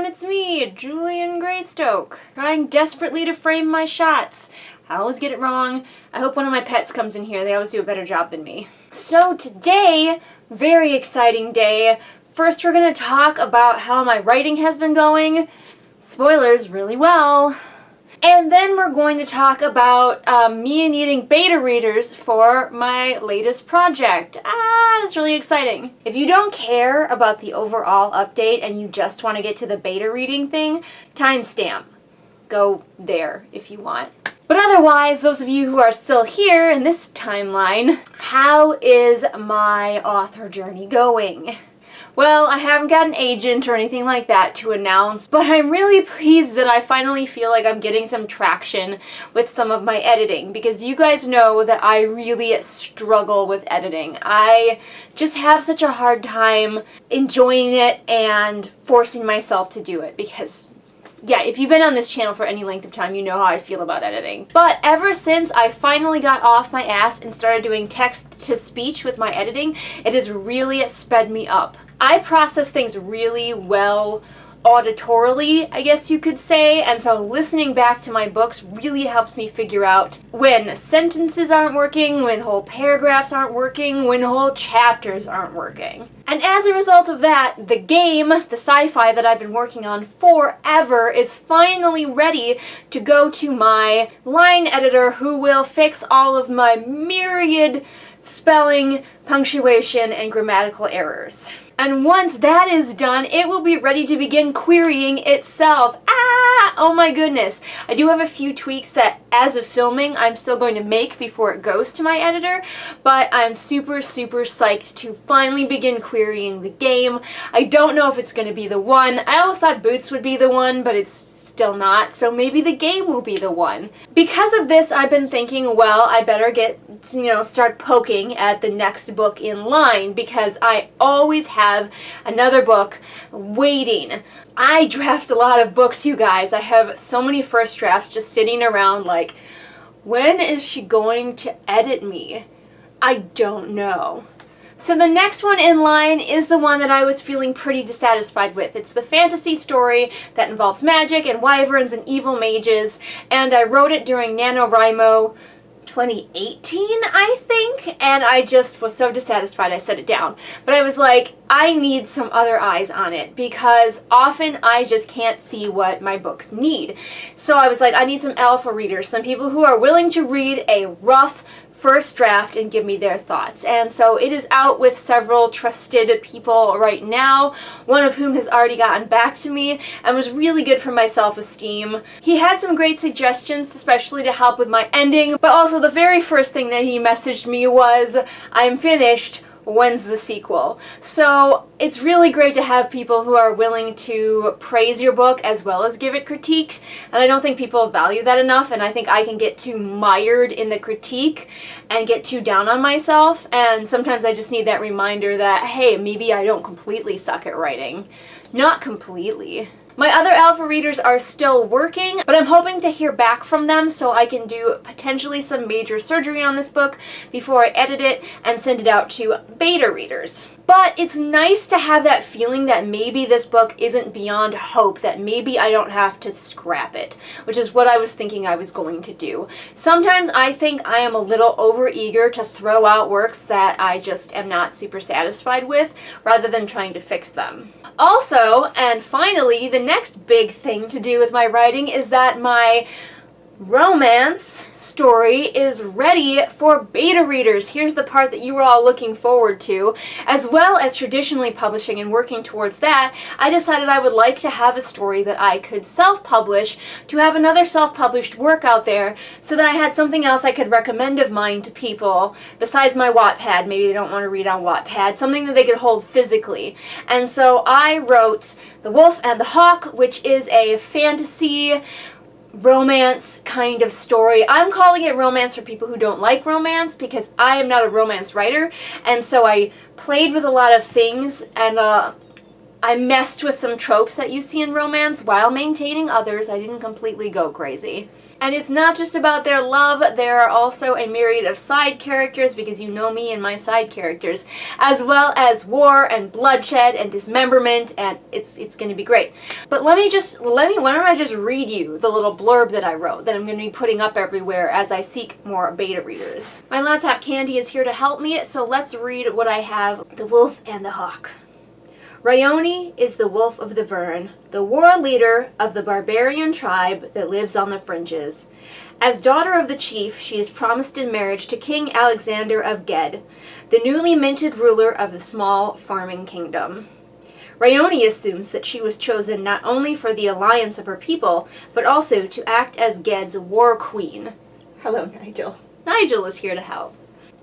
it's me, Julian Greystoke, trying desperately to frame my shots. I always get it wrong. I hope one of my pets comes in here. They always do a better job than me. So today, very exciting day. First, we're going to talk about how my writing has been going. Spoilers, really well. And then we're going to talk about me needing beta readers for my latest project. That's really exciting. If you don't care about the overall update and you just want to get to the beta reading thing, timestamp. Go there if you want. But otherwise, those of you who are still here in this timeline, how is my author journey going? Well, I haven't got an agent or anything like that to announce, but I'm really pleased that I finally feel like I'm getting some traction with some of my editing, because you guys know that I really struggle with editing. I just have such a hard time enjoying it and forcing myself to do it, because yeah, if you've been on this channel for any length of time, you know how I feel about editing. But ever since I finally got off my ass and started doing text-to-speech with my editing, it has really sped me up. I process things really well auditorily, I guess you could say, and so listening back to my books really helps me figure out when sentences aren't working, when whole paragraphs aren't working, when whole chapters aren't working. And as a result of that, the game, the sci-fi that I've been working on forever, is finally ready to go to my line editor, who will fix all of my myriad spelling, punctuation, and grammatical errors. And once that is done, it will be ready to begin querying itself. Oh my goodness. I do have a few tweaks that, as of filming, I'm still going to make before it goes to my editor, but I'm super psyched to finally begin querying the game. I don't know if it's going to be the one. I always thought Boots would be the one, but it's still not, so maybe the game will be the one. Because of this, I've been thinking, well, I better start poking at the next book in line, because I always have another book waiting. I draft a lot of books, you guys. I have so many first drafts just sitting around like, when is she going to edit me? I don't know. So the next one in line is the one that I was feeling pretty dissatisfied with. It's the fantasy story that involves magic and wyverns and evil mages, and I wrote it during NaNoWriMo 2018, I think, and I just was so dissatisfied I set it down. But I was like, I need some other eyes on it, because often I just can't see what my books need. So I was like, I need some alpha readers, some people who are willing to read a rough first draft and give me their thoughts. And so it is out with several trusted people right now, one of whom has already gotten back to me and was really good for my self-esteem. He had some great suggestions, especially to help with my ending, but also the very first thing that he messaged me was, I'm finished. When's the sequel? So it's really great to have people who are willing to praise your book as well as give it critiques, and I don't think people value that enough, and I think I can get too mired in the critique and get too down on myself, and sometimes I just need that reminder that, hey, maybe I don't completely suck at writing. Not completely. My other alpha readers are still working, but I'm hoping to hear back from them so I can do potentially some major surgery on this book before I edit it and send it out to beta readers. But it's nice to have that feeling that maybe this book isn't beyond hope, that maybe I don't have to scrap it, which is what I was thinking I was going to do. Sometimes I think I am a little overeager to throw out works that I just am not super satisfied with, rather than trying to fix them. Also, and finally, the next big thing to do with my writing is that my romance story is ready for beta readers. Here's the part that you were all looking forward to. As well as traditionally publishing and working towards that, I decided I would like to have a story that I could self-publish, to have another self-published work out there, so that I had something else I could recommend of mine to people besides my Wattpad. Maybe they don't want to read on Wattpad, something that they could hold physically. And so I wrote The Wolf and the Hawk, which is a fantasy romance kind of story. I'm calling it romance for people who don't like romance, because I am not a romance writer, and so I played with a lot of things, and I I messed with some tropes that you see in romance while maintaining others. I didn't completely go crazy. And it's not just about their love, there are also a myriad of side characters, because you know me and my side characters, as well as war and bloodshed and dismemberment, and it's going to be great. But why don't I just read you the little blurb that I wrote that I'm going to be putting up everywhere as I seek more beta readers. My laptop Candy is here to help me, so let's read what I have. The Wolf and the Hawk. Ryone is the wolf of the Vyrn, the war leader of the barbarian tribe that lives on the fringes. As daughter of the chief, she is promised in marriage to King Alexander of Ged, the newly minted ruler of the small farming kingdom. Ryone assumes that she was chosen not only for the alliance of her people, but also to act as Ged's war queen. Hello, Nigel. Nigel is here to help,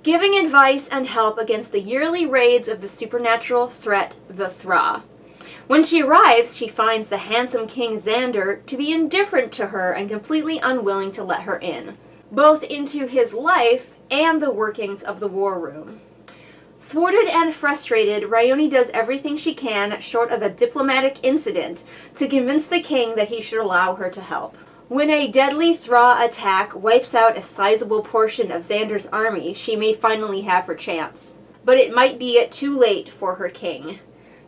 giving advice and help against the yearly raids of the supernatural threat, the thra. When she arrives, she finds the handsome King Xander to be indifferent to her and completely unwilling to let her in, both into his life and the workings of the war room. Thwarted and frustrated, Ryone does everything she can, short of a diplomatic incident, to convince the king that he should allow her to help. When a deadly thra attack wipes out a sizable portion of Xander's army, she may finally have her chance. But it might be too late for her king.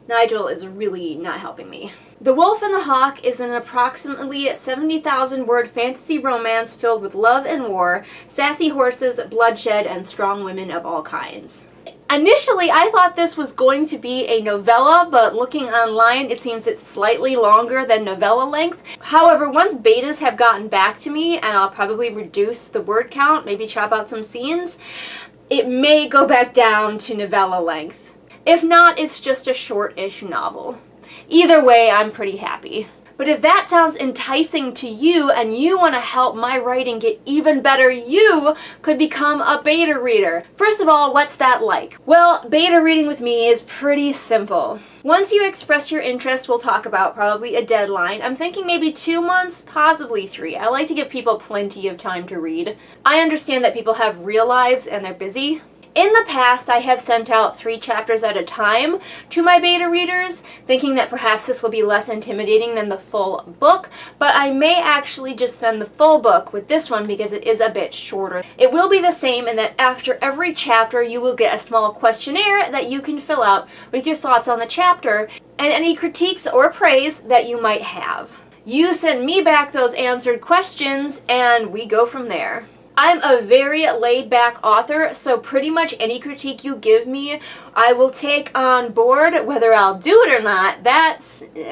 Nigel is really not helping me. The Wolf and the Hawk is an approximately 70,000 word fantasy romance filled with love and war, sassy horses, bloodshed, and strong women of all kinds. Initially, I thought this was going to be a novella, but looking online, it seems it's slightly longer than novella length. However, once betas have gotten back to me, and I'll probably reduce the word count, maybe chop out some scenes, it may go back down to novella length. If not, it's just a short-ish novel. Either way, I'm pretty happy. But if that sounds enticing to you and you want to help my writing get even better, you could become a beta reader. First of all, what's that like? Well, beta reading with me is pretty simple. Once you express your interest, we'll talk about probably a deadline. I'm thinking maybe 2 months, possibly 3. I like to give people plenty of time to read. I understand that people have real lives and they're busy. In the past, I have sent out 3 chapters at a time to my beta readers, thinking that perhaps this will be less intimidating than the full book, but I may actually just send the full book with this one because it is a bit shorter. It will be the same in that after every chapter, you will get a small questionnaire that you can fill out with your thoughts on the chapter and any critiques or praise that you might have. You send me back those answered questions and we go from there. I'm a very laid-back author, so pretty much any critique you give me, I will take on board. Whether I'll do it or not, that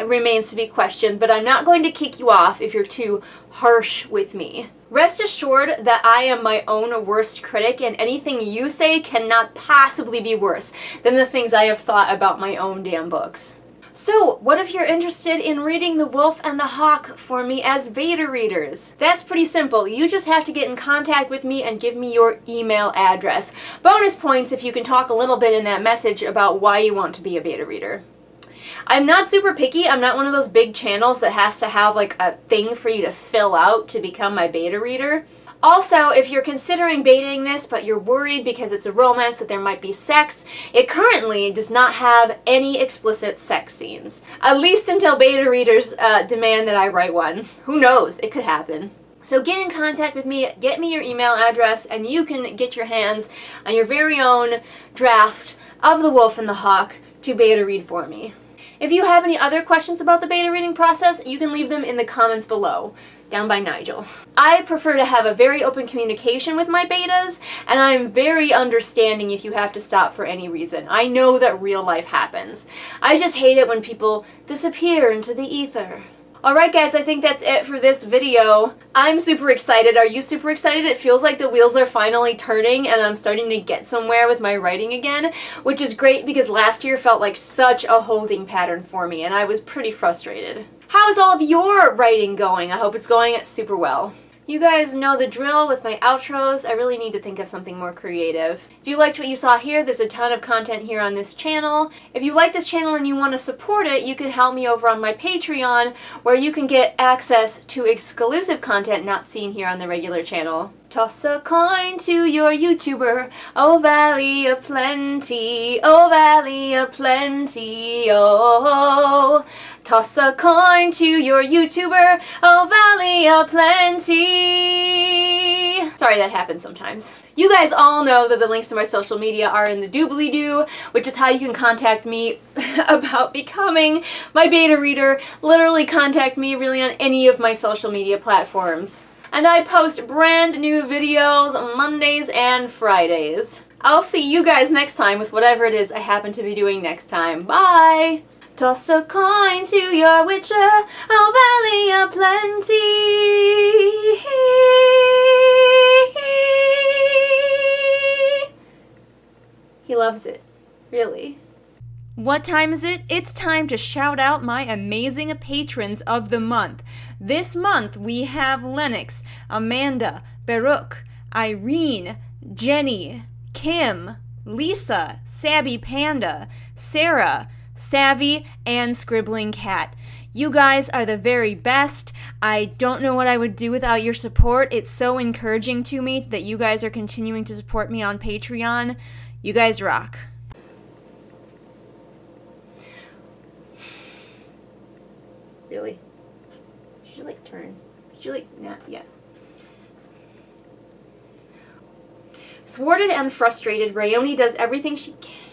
remains to be questioned, but I'm not going to kick you off if you're too harsh with me. Rest assured that I am my own worst critic, and anything you say cannot possibly be worse than the things I have thought about my own damn books. So, what if you're interested in reading The Wolf and the Hawk for me as beta readers? That's pretty simple. You just have to get in contact with me and give me your email address. Bonus points if you can talk a little bit in that message about why you want to be a beta reader. I'm not super picky. I'm not one of those big channels that has to have like a thing for you to fill out to become my beta reader. Also, if you're considering betaing this, but you're worried because it's a romance that there might be sex, it currently does not have any explicit sex scenes. At least until beta readers demand that I write one. Who knows? It could happen. So get in contact with me, get me your email address, and you can get your hands on your very own draft of The Wolf and the Hawk to beta read for me. If you have any other questions about the beta reading process, you can leave them in the comments below, down by Nigel. I prefer to have a very open communication with my betas, and I'm very understanding if you have to stop for any reason. I know that real life happens. I just hate it when people disappear into the ether. Alright guys, I think that's it for this video. I'm super excited. Are you super excited? It feels like the wheels are finally turning and I'm starting to get somewhere with my writing again, which is great because last year felt like such a holding pattern for me and I was pretty frustrated. How is all of your writing going? I hope it's going super well. You guys know the drill with my outros. I really need to think of something more creative. If you liked what you saw here, there's a ton of content here on this channel. If you like this channel and you want to support it, you can help me over on my Patreon, where you can get access to exclusive content not seen here on the regular channel. Toss a coin to your YouTuber, oh valley of plenty, oh valley of plenty, oh. Toss a coin to your YouTuber, oh valley of plenty. Sorry, that happens sometimes. You guys all know that the links to my social media are in the doobly-doo, which is how you can contact me about becoming my beta reader. Literally contact me really on any of my social media platforms. And I post brand new videos Mondays and Fridays. I'll see you guys next time with whatever it is I happen to be doing next time. Bye! Toss a coin to your witcher, oh valley of plenty. He loves it. Really. What time is it? It's time to shout out my amazing patrons of the month. This month we have Lennox, Amanda, Baruch, Irene, Jenny, Kim, Lisa, Sabby Panda, Sarah, Savvy, and Scribbling Cat. You guys are the very best. I don't know what I would do without your support. It's so encouraging to me that you guys are continuing to support me on Patreon. You guys rock. Really? Should you like turn? Should you like, nah, yeah. Thwarted and frustrated, Ryone does everything she can.